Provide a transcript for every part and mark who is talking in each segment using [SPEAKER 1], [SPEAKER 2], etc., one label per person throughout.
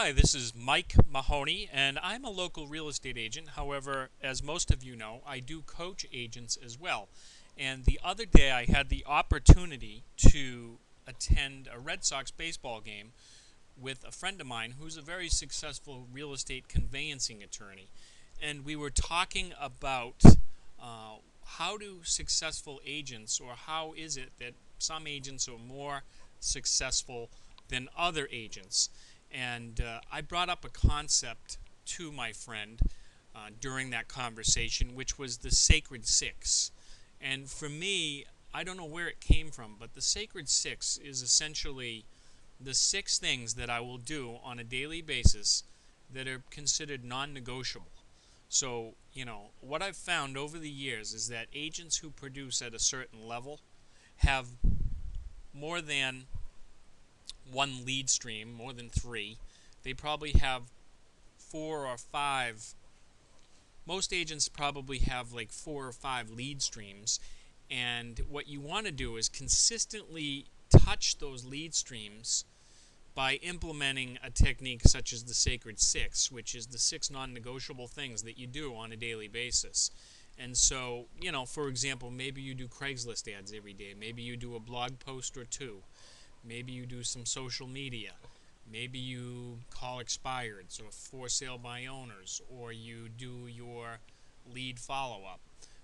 [SPEAKER 1] Hi, this is Mike Mahoney, and I'm a local real estate agent. However, as most of you know, I do coach agents as well. And the other day, I had the opportunity to attend a Red Sox baseball game with a friend of mine who's a very successful real estate conveyancing attorney. And we were talking about how do successful agents, or how is it that some agents are more successful than other agents? And I brought up a concept to my friend during that conversation, which was the Sacred Six. And for me, I don't know where it came from, but the Sacred Six is essentially the six things that I will do on a daily basis that are considered non-negotiable. So, what I've found over the years is that agents who produce at a certain level have more than one lead stream, more than three. They probably have four or five. Most agents probably have like four or five lead streams. And what you want to do is consistently touch those lead streams by implementing a technique such as the Sacred Six, which is the six non-negotiable things that you do on a daily basis. And so, for example, maybe you do Craigslist ads every day. Maybe you do a blog post or two. Maybe you do some social media. Maybe you call expireds or for sale by owners, or you do your lead follow-up.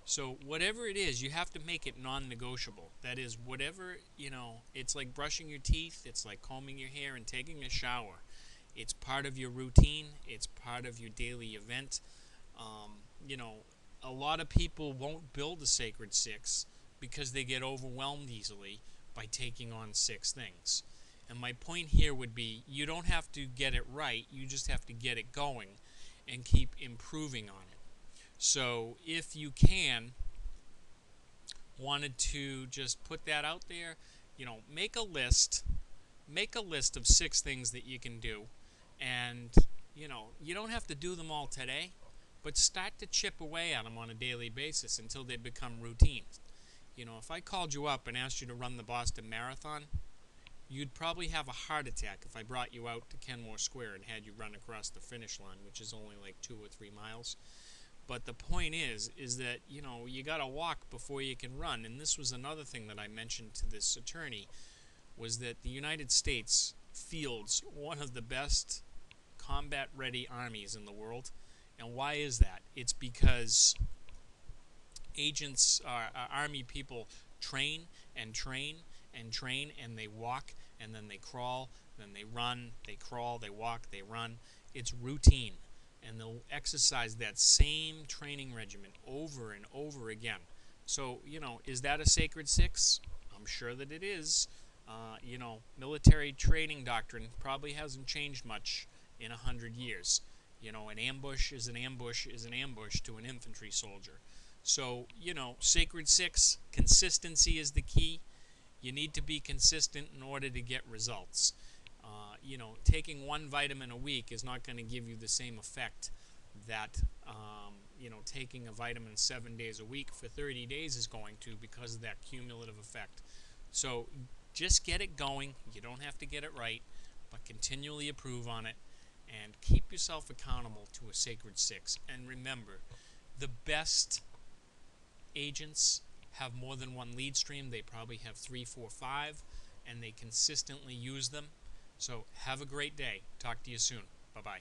[SPEAKER 1] So whatever it is, you have to make it non-negotiable. That is, whatever, it's like brushing your teeth, it's like combing your hair and taking a shower. It's part of your routine, it's part of your daily event. Um, you know, a lot of people won't build the Sacred Six because they get overwhelmed easily by taking on six things. And my point here would be, you don't have to get it right, you just have to get it going and keep improving on it. So if you wanted to just put that out there, make a list. Make a list of six things that you can do. And, you don't have to do them all today, but start to chip away at them on a daily basis until they become routine. If I called you up and asked you to run the Boston Marathon, you'd probably have a heart attack if I brought you out to Kenmore Square and had you run across the finish line, which is only like 2 or 3 miles. But the point is that, you got to walk before you can run. And this was another thing that I mentioned to this attorney, was that the United States fields one of the best combat-ready armies in the world. And why is that? It's because agents, army people train and train and train, and they walk, and then they crawl, then they run, they crawl, they walk, they run. It's routine. And they'll exercise that same training regimen over and over again. So, is that a Sacred Six? I'm sure that it is. Military training doctrine probably hasn't changed much in 100 years. An ambush is an ambush is an ambush to an infantry soldier. So, Sacred Six, consistency is the key. You need to be consistent in order to get results. Taking one vitamin a week is not going to give you the same effect that, taking a vitamin 7 days a week for 30 days is going to, because of that cumulative effect. So just get it going. You don't have to get it right, but continually improve on it and keep yourself accountable to a Sacred Six. And remember, the best agents have more than one lead stream. They probably have 3, 4, 5, and they consistently use them. So have a great day. Talk to you soon. Bye-bye.